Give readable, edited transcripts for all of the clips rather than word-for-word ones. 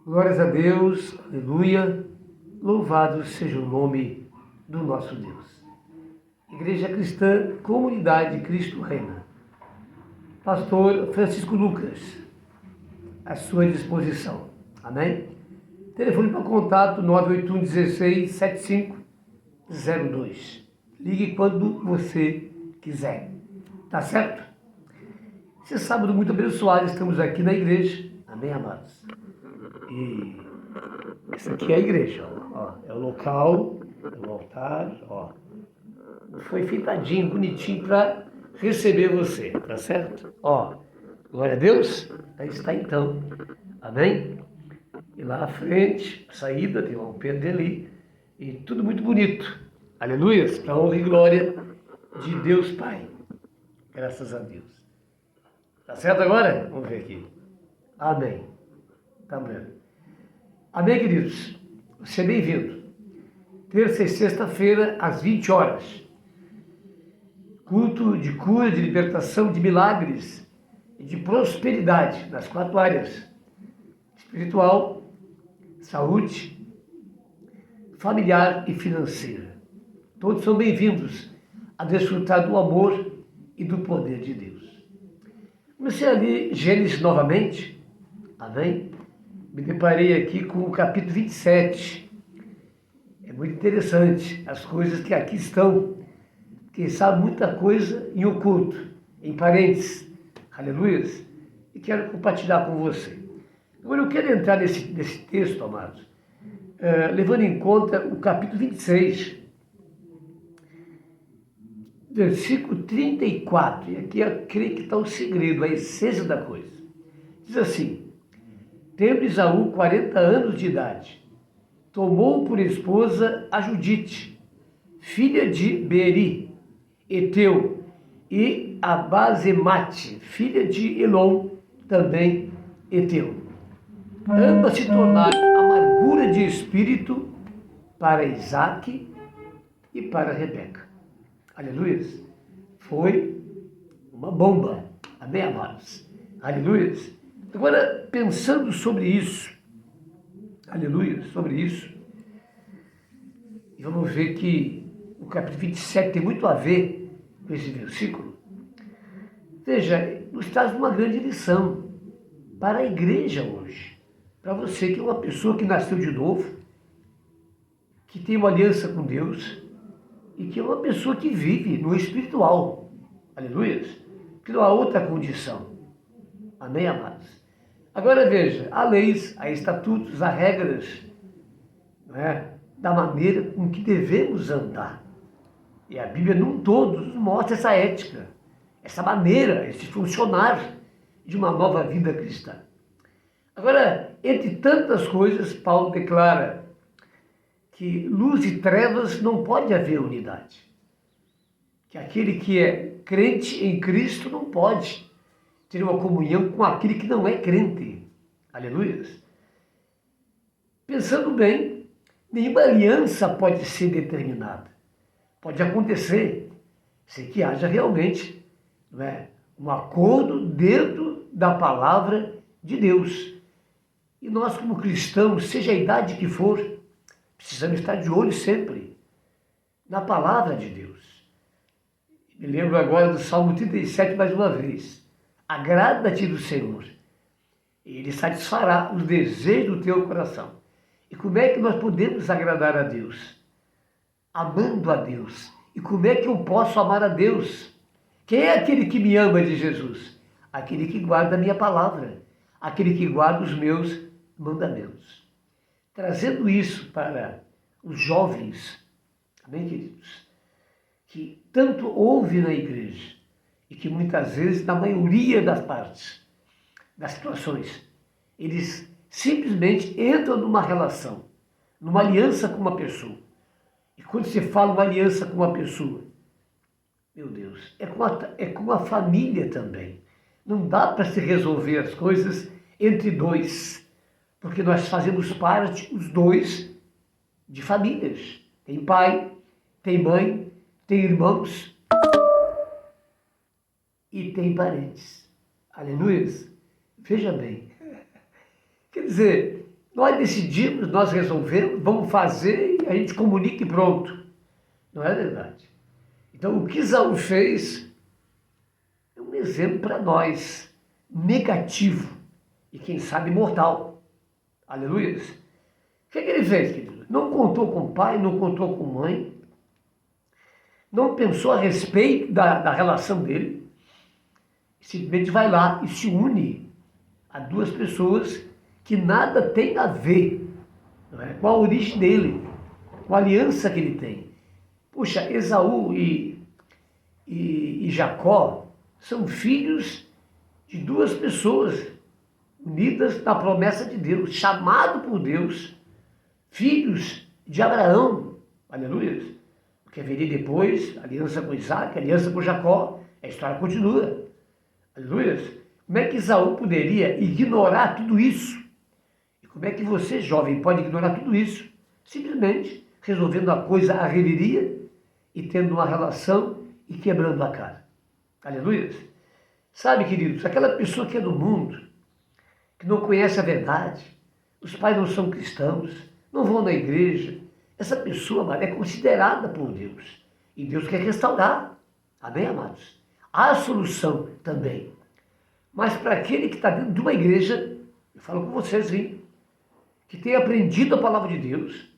Glórias a Deus, aleluia, louvado seja o nome do nosso Deus. Igreja Cristã, Comunidade Cristo Reina. Pastor Francisco Lucas, à sua disposição. Amém? Telefone para contato 981 16 7502. Ligue quando você quiser. Tá certo? Esse sábado muito abençoado, estamos aqui na igreja. Amém, amados? E essa aqui é a igreja, ó. É o local, é o altar, ó. Foi enfeitadinho, bonitinho para receber você, tá certo? Ó, glória a Deus. Aí está então. Amém? E lá à frente, a saída, tem um alpendre ali. E tudo muito bonito. Aleluias, para a honra e glória de Deus Pai. Graças a Deus. Tá certo agora? Vamos ver aqui. Amém. Tá bem. Amém, queridos? Você é bem-vindo. Terça e sexta-feira, às 20 horas. Culto de cura, de libertação, de milagres e de prosperidade nas 4 áreas: espiritual, saúde, familiar e financeira. Todos são bem-vindos a desfrutar do amor e do poder de Deus. Comecei a ler Gênesis novamente, amém? Me deparei aqui com o capítulo 27. É muito interessante as coisas que aqui estão. Quem sabe muita coisa em oculto, em parênteses. Aleluias. E quero compartilhar com você. Agora eu quero entrar nesse texto, amados, levando em conta o capítulo 26, versículo 34. E aqui eu creio que está o segredo, a essência da coisa. Diz assim: tendo Esaú 40 anos de idade, tomou por esposa a Judite, filha de Beeri, Eteu, e a Basemate, filha de Elon, também Eteu. Ambas se tornaram amargura de espírito para Isaque e para Rebeca. Aleluia. Foi uma bomba. Amém, amados? Aleluia. Agora, pensando sobre isso, aleluia, sobre isso, e vamos ver que o capítulo 27 tem muito a ver com esse versículo. Veja, nos traz uma grande lição para a igreja hoje. Para você que é uma pessoa que nasceu de novo, que tem uma aliança com Deus e que é uma pessoa que vive no espiritual. Aleluia. Que não há outra condição. Amém, amados? Agora veja, há leis, há estatutos, há regras, não é? Da maneira com que devemos andar. E a Bíblia, num todo, nos mostra essa ética, essa maneira, esse funcionar de uma nova vida cristã. Agora, entre tantas coisas, Paulo declara que luz e trevas não pode haver unidade. Que aquele que é crente em Cristo não pode ter uma comunhão com aquele que não é crente. Aleluia. Pensando bem, nenhuma aliança pode ser determinada. Pode acontecer sem que haja realmente, não é, um acordo dentro da palavra de Deus. E nós, como cristãos, seja a idade que for, precisamos estar de olho sempre na palavra de Deus. Me lembro agora do Salmo 37 mais uma vez. Agrada-te do Senhor, e Ele satisfará os desejos do teu coração. E como é que nós podemos agradar a Deus? Amando a Deus. E como é que eu posso amar a Deus? Quem é aquele que me ama de Jesus? Aquele que guarda a minha palavra, aquele que guarda os meus mandamentos. Trazendo isso para os jovens, amém, queridos? Que tanto houve na igreja e que muitas vezes, na maioria das partes, das situações, eles simplesmente entram numa relação, numa aliança com uma pessoa. E quando você fala uma aliança com uma pessoa, meu Deus, é com a família também. Não dá para se resolver as coisas entre dois, porque nós fazemos parte, os dois, de famílias. Tem pai, tem mãe, tem irmãos e tem parentes. Aleluia. Veja bem. Quer dizer, Nós decidimos, nós resolvemos, vamos fazer e a gente comunica e pronto. Não é verdade. Então, o que Esaú fez é um exemplo para nós, negativo e, quem sabe, mortal. Aleluia. O que ele fez, querido? Não contou com o pai, não contou com mãe, não pensou a respeito da relação dele, simplesmente vai lá e se une a duas pessoas que nada tem a ver, não é, com a origem dele, com a aliança que ele tem. Puxa, Esaú e Jacó são filhos de duas pessoas unidas na promessa de Deus, chamados por Deus, filhos de Abraão, aleluia, porque haveria depois aliança com Isaac, aliança com Jacó, a história continua, aleluia. Como é que Esaú poderia ignorar tudo isso? E como é que você, jovem, pode ignorar tudo isso? Simplesmente resolvendo a coisa à reveria e tendo uma relação e quebrando a cara. Aleluia. Sabe, queridos, aquela pessoa que é do mundo, que não conhece a verdade, os pais não são cristãos, não vão na igreja, essa pessoa, é considerada por Deus. E Deus quer restaurar. Amém, amados? Há solução também. Mas para aquele que está dentro de uma igreja, eu falo com vocês, hein, que tem aprendido a palavra de Deus,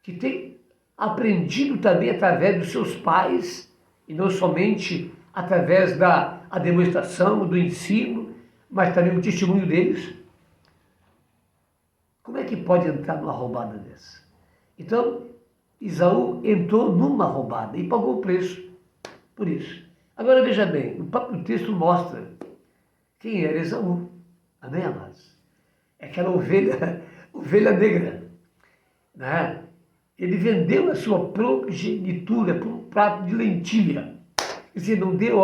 que tem aprendido também através dos seus pais, e não somente através da demonstração, do ensino, mas também o testemunho deles. Como é que pode entrar numa roubada dessa? Então, Esaú entrou numa roubada e pagou o preço por isso. Agora veja bem, o próprio texto mostra quem era Esaú. Amém, amados? É aquela ovelha negra, né? Ele vendeu a sua progenitura por um prato de lentilha. Quer dizer, não deu,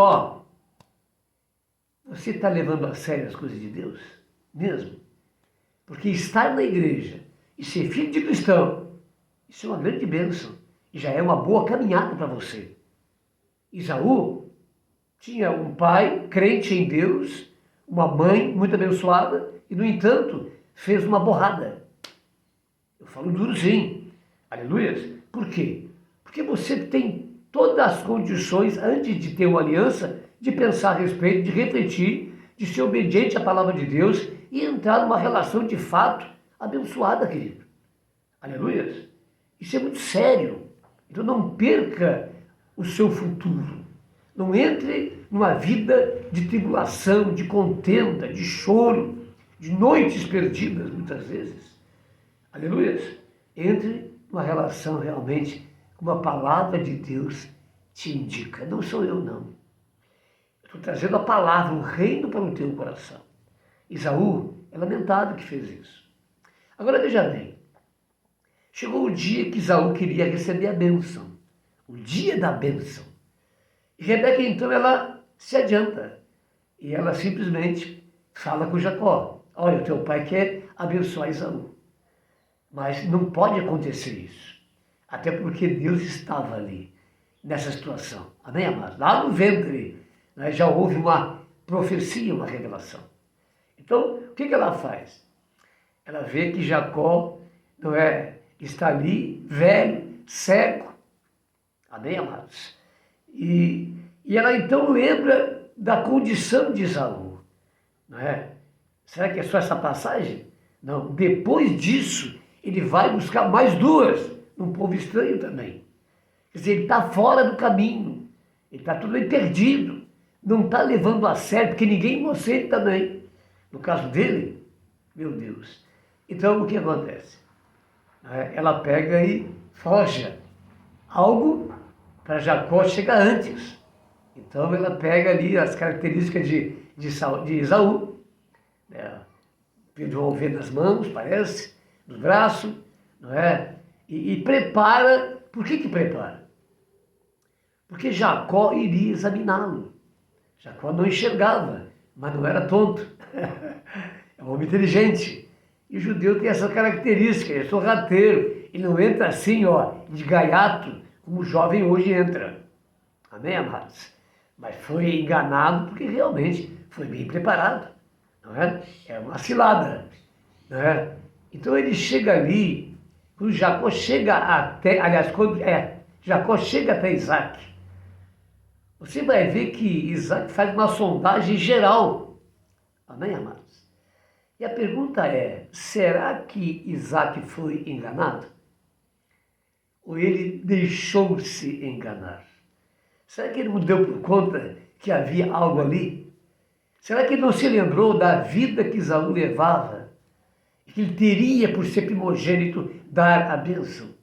você está levando a sério as coisas de Deus? Mesmo? Porque estar na igreja e ser filho de cristão, isso é uma grande bênção. E já é uma boa caminhada para você. Esaú tinha um pai crente em Deus, uma mãe muito abençoada, e, no entanto, fez uma borrada. Eu falo duro sim. Aleluia. Por quê? Porque você tem todas as condições, antes de ter uma aliança, de pensar a respeito, de refletir, de ser obediente à palavra de Deus e entrar numa relação de fato abençoada, querido. Aleluia. Isso é muito sério. Então não perca o seu futuro. Não entre numa vida de tribulação, de contenda, de choro, de noites perdidas, muitas vezes. Aleluia. Entre numa relação realmente, como a palavra de Deus te indica. Não sou eu, não. Estou trazendo a palavra, o reino para o teu coração. Esaú é lamentável que fez isso. Agora veja bem. Chegou o dia que Esaú queria receber a bênção. O dia da bênção. E Rebeca, então, ela se adianta. E ela simplesmente fala com Jacó. Olha, o teu pai quer abençoar Esaú. Mas não pode acontecer isso. Até porque Deus estava ali, nessa situação. Amém, amados? Lá no ventre, né, já houve uma profecia, uma revelação. Então, o que ela faz? Ela vê que Jacó está ali, velho, cego. Amém, amados? E ela então lembra da condição de Esaú. Não é? Será que é só essa passagem? Não. Depois disso, ele vai buscar mais duas, num povo estranho também. Quer dizer, ele está fora do caminho. Ele está tudo bem perdido. Não está levando a sério, porque ninguém é inocente também. No caso dele, meu Deus. Então, o que acontece? Ela pega e forja algo para Jacó chegar antes. Então, ela pega ali as características de Esaú. Pedro nas mãos, parece, nos braços, não é? E prepara. Por que prepara? Porque Jacó iria examiná-lo. Jacó não enxergava, mas não era tonto. É um homem inteligente. E o judeu tem essa característica, ele é sorrateiro. Ele não entra assim, de gaiato, como o jovem hoje entra. Amém, amados? Mas foi enganado porque realmente foi bem preparado. Não é? É uma cilada. Não é? Então ele chega ali, quando Jacó chega até, aliás, quando Jacó chega até Isaac, você vai ver que Isaac faz uma sondagem geral. Amém, amados? E a pergunta é, será que Isaac foi enganado? Ou ele deixou-se enganar? Será que ele não deu por conta que havia algo ali? Será que ele não se lembrou da vida que Esaú levava? Que ele teria, por ser primogênito, dar a bênção?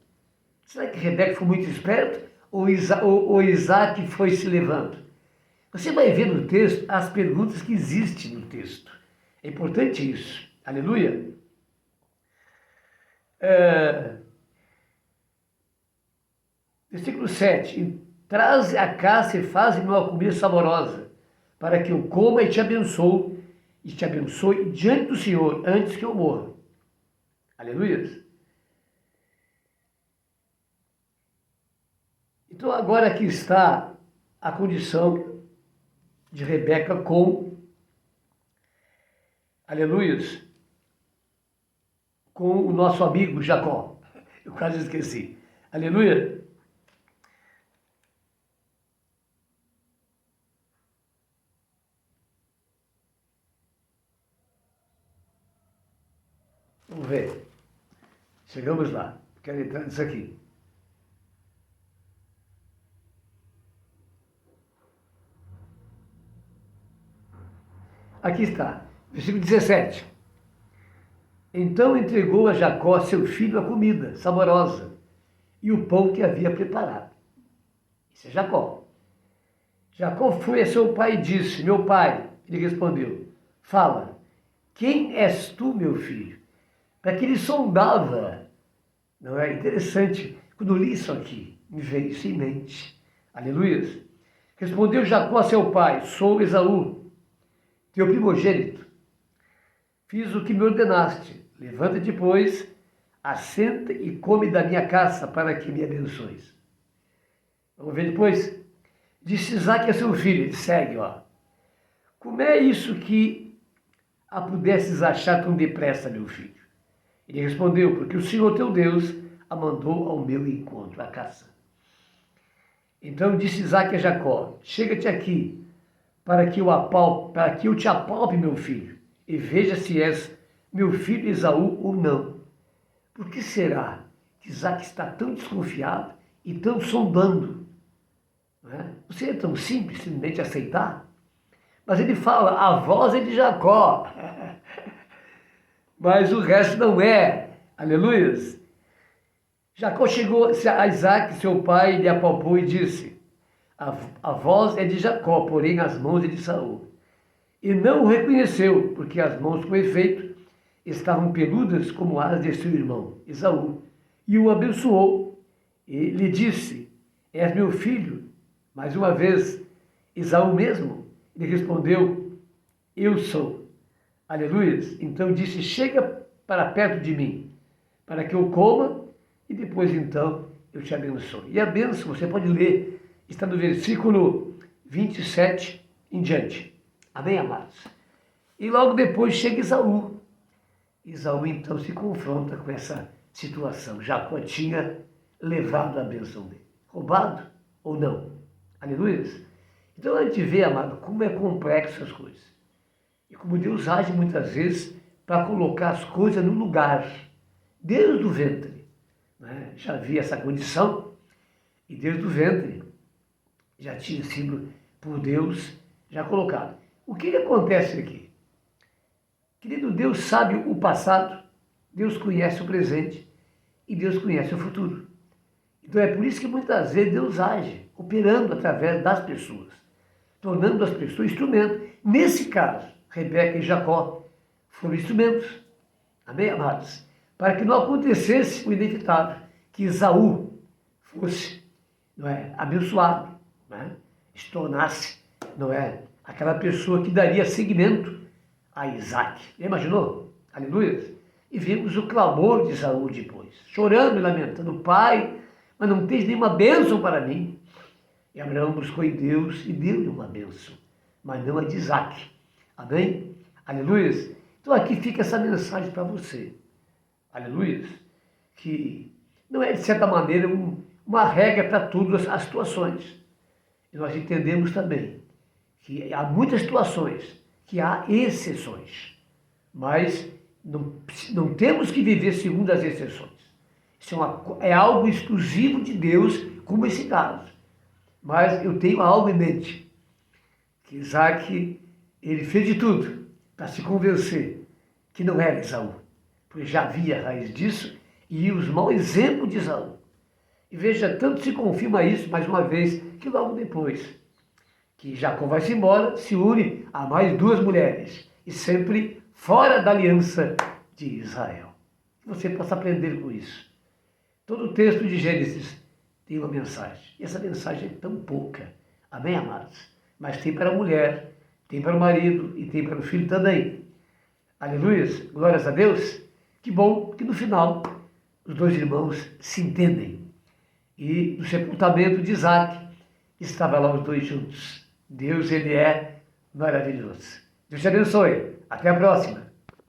Será que Rebeca foi muito esperto? Ou Isaac foi se levando? Você vai ver no texto as perguntas que existem no texto. É importante isso. Aleluia. Versículo 7. Traze a casa e faze-me uma comida saborosa, para que eu coma e te abençoe diante do Senhor antes que eu morra. Aleluia. Então agora aqui está a condição de Rebeca com, aleluia, com o nosso amigo Jacó. Eu quase esqueci. Aleluia. Vamos ver. Chegamos lá. Quero entrar nisso aqui. Aqui está, versículo 17. Então entregou a Jacó, seu filho, a comida saborosa e o pão que havia preparado. Isso é Jacó. Jacó foi a seu pai e disse, meu pai. Ele respondeu, fala, quem és tu, meu filho? Para que ele sondava. Não é interessante? Quando eu li isso aqui, me veio isso em mente. Aleluia. Respondeu Jacó a seu pai, sou Esaú, teu primogênito. Fiz o que me ordenaste. Levanta-te, pois, assenta e come da minha caça para que me abençoes. Vamos ver depois? Disse Isaac a seu filho, ele segue, ó. Como é isso que a pudesses achar tão depressa, meu filho? Ele respondeu, porque o Senhor teu Deus a mandou ao meu encontro, a caça. Então disse Isaac a Jacó, chega-te aqui, para que eu te apalpe, meu filho, e veja se és meu filho Esaú ou não. Por que será que Isaac está tão desconfiado e tão sondando? Não é? Você é tão simples, simplesmente aceitar? Mas ele fala, a voz é de Jacó, mas o resto não é. Aleluia. Jacó chegou a Isaac, seu pai, lhe apalpou e disse, a voz é de Jacó, porém as mãos é de Saul. E não o reconheceu, porque as mãos, com efeito, estavam peludas como as de seu irmão, Esaú. E o abençoou, e lhe disse, és meu filho. Mais uma vez, Esaú mesmo, ele respondeu, eu sou. Aleluia. Então disse, chega para perto de mim, para que eu coma, e depois então eu te abençoe. E a bênção, você pode ler, está no versículo 27 em diante. Amém, amados? E logo depois chega Esaú. Esaú então se confronta com essa situação. Jacó tinha levado a bênção dele. Roubado ou não? Aleluia? Então a gente vê, amado, como é complexo as coisas. E como Deus age muitas vezes para colocar as coisas no lugar. Desde o ventre. Né? Já havia essa condição. E desde o ventre já tinha sido por Deus já colocado. O que acontece aqui? Querido, Deus sabe o passado, Deus conhece o presente e Deus conhece o futuro. Então é por isso que muitas vezes Deus age, operando através das pessoas, tornando as pessoas instrumentos. Nesse caso, Rebeca e Jacó foram instrumentos. Amém, amados? Para que não acontecesse o inevitável, que Esaú fosse, não é, abençoado, não é? Se tornasse, não é, aquela pessoa que daria seguimento a Isaac. Imaginou? Aleluia. E vimos o clamor de Esaú depois, chorando e lamentando, pai, mas não tens nenhuma bênção para mim. E Abraão buscou em Deus e deu-lhe uma bênção, mas não a de Isaac. Amém? Aleluia. Então aqui fica essa mensagem para você. aleluia, que não é, de certa maneira, uma regra para todas as situações. E nós entendemos também que há muitas situações que há exceções, mas não temos que viver segundo as exceções. Isso é algo exclusivo de Deus, como esse caso. Mas eu tenho algo em mente, que Isaac, ele fez de tudo para se convencer que não era Esaú, pois já havia a raiz disso e os maus exemplos de Esaú. E veja, tanto se confirma isso, mais uma vez, que logo depois, que Jacó vai-se embora, se une a mais duas mulheres, e sempre fora da aliança de Israel. Que você possa aprender com isso. Todo o texto de Gênesis tem uma mensagem, e essa mensagem é tão pouca, amém, amados? Mas tem para a mulher, tem para o marido e tem para o filho também. Aleluia, glórias a Deus. Que bom que no final os dois irmãos se entendem. E no sepultamento de Isaac, estavam lá os dois juntos. Deus, ele é maravilhoso. Deus te abençoe. Até a próxima.